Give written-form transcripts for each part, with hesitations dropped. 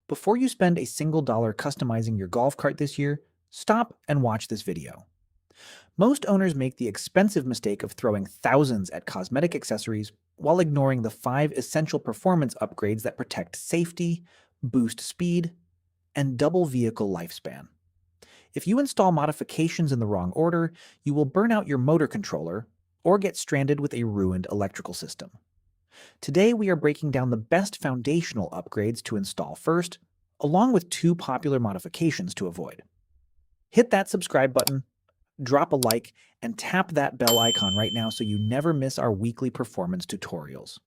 Before you spend a single dollar customizing your golf cart this year, stop and watch this video. Most owners make the expensive mistake of throwing thousands at cosmetic accessories while ignoring the 5 essential performance upgrades that protect safety, boost speed, and double vehicle lifespan. If you install modifications in the wrong order, you will burn out your motor controller or get stranded with a ruined electrical system. Today, we are breaking down the best foundational upgrades to install first, along with 2 popular modifications to avoid. Hit that subscribe button, drop a like, and tap that bell icon right now so you never miss our weekly performance tutorials.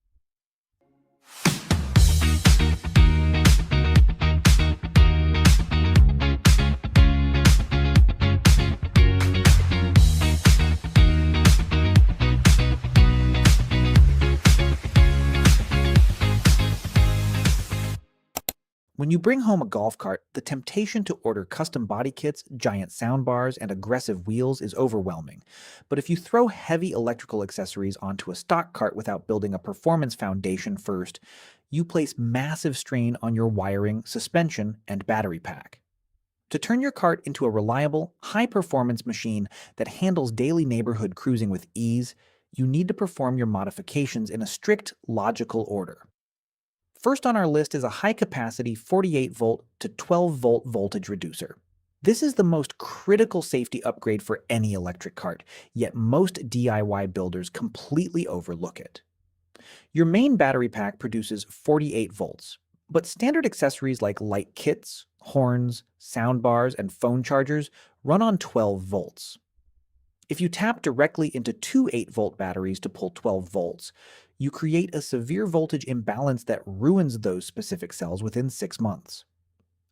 When you bring home a golf cart, the temptation to order custom body kits, giant sound bars, and aggressive wheels is overwhelming. But if you throw heavy electrical accessories onto a stock cart without building a performance foundation first, you place massive strain on your wiring, suspension, and battery pack. To turn your cart into a reliable, high-performance machine that handles daily neighborhood cruising with ease, you need to perform your modifications in a strict, logical order. First on our list is a high-capacity 48-volt to 12-volt voltage reducer. This is the most critical safety upgrade for any electric cart, yet most DIY builders completely overlook it. Your main battery pack produces 48 volts, but standard accessories like light kits, horns, sound bars, and phone chargers run on 12 volts. If you tap directly into 2 8-volt batteries to pull 12 volts, you create a severe voltage imbalance that ruins those specific cells within 6 months.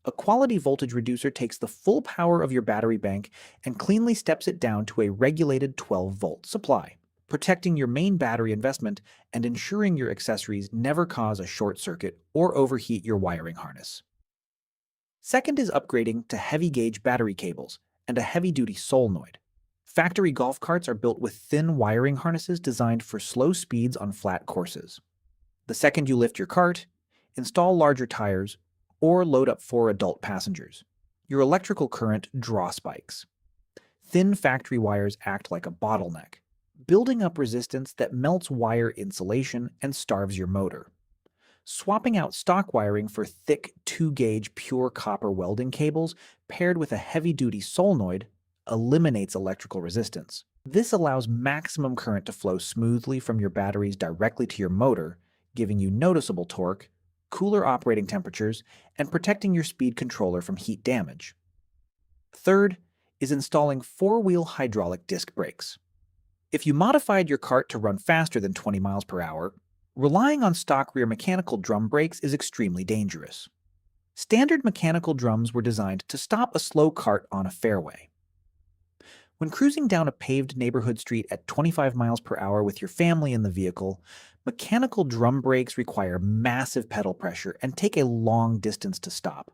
A quality voltage reducer takes the full power of your battery bank and cleanly steps it down to a regulated 12-volt supply, protecting your main battery investment and ensuring your accessories never cause a short circuit or overheat your wiring harness. Second is upgrading to heavy-gauge battery cables and a heavy-duty solenoid. Factory golf carts are built with thin wiring harnesses designed for slow speeds on flat courses. The second you lift your cart, install larger tires, or load up 4 adult passengers, your electrical current draw spikes. Thin factory wires act like a bottleneck, building up resistance that melts wire insulation and starves your motor. Swapping out stock wiring for thick 2-gauge pure copper welding cables paired with a heavy-duty solenoid eliminates electrical resistance. This allows maximum current to flow smoothly from your batteries directly to your motor, giving you noticeable torque, cooler operating temperatures, and protecting your speed controller from heat damage. Third is installing 4-wheel hydraulic disc brakes. If you modified your cart to run faster than 20 miles per hour, relying on stock rear mechanical drum brakes is extremely dangerous. Standard mechanical drums were designed to stop a slow cart on a fairway. When cruising down a paved neighborhood street at 25 miles per hour with your family in the vehicle, mechanical drum brakes require massive pedal pressure and take a long distance to stop.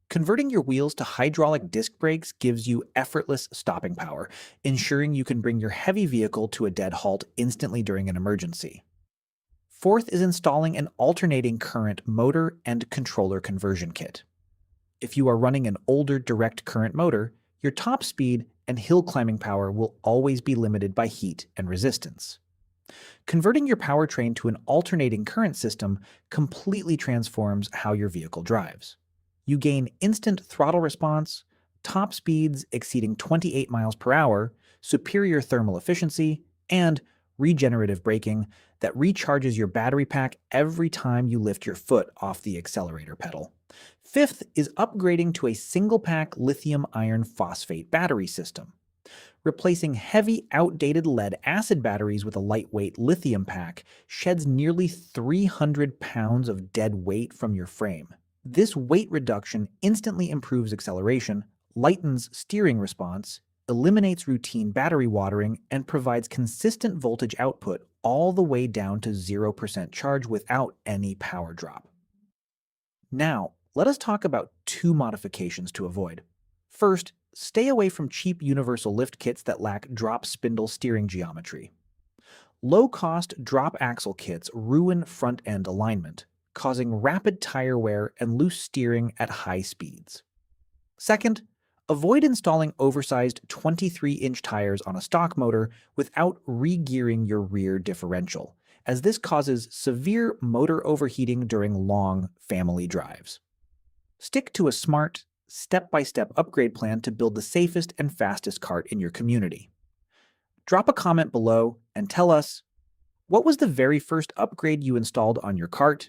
Converting your wheels to hydraulic disc brakes gives you effortless stopping power, ensuring you can bring your heavy vehicle to a dead halt instantly during an emergency. Fourth is installing an alternating current motor and controller conversion kit. If you are running an older direct current motor, your top speed and hill climbing power will always be limited by heat and resistance. Converting your powertrain to an alternating current system completely transforms how your vehicle drives. You gain instant throttle response, top speeds exceeding 28 miles per hour, superior thermal efficiency, and regenerative braking that recharges your battery pack every time you lift your foot off the accelerator pedal. Fifth is upgrading to a single-pack lithium iron phosphate battery system. Replacing heavy, outdated lead-acid batteries with a lightweight lithium pack sheds nearly 300 pounds of dead weight from your frame. This weight reduction instantly improves acceleration, lightens steering response, eliminates routine battery watering, and provides consistent voltage output all the way down to 0% charge without any power drop. Now, let us talk about 2 modifications to avoid. First, stay away from cheap universal lift kits that lack drop spindle steering geometry. Low-cost drop axle kits ruin front-end alignment, causing rapid tire wear and loose steering at high speeds. Second, avoid installing oversized 23-inch tires on a stock motor without re-gearing your rear differential, as this causes severe motor overheating during long family drives. Stick to a smart, step-by-step upgrade plan to build the safest and fastest kart in your community. Drop a comment below and tell us, what was the very first upgrade you installed on your kart?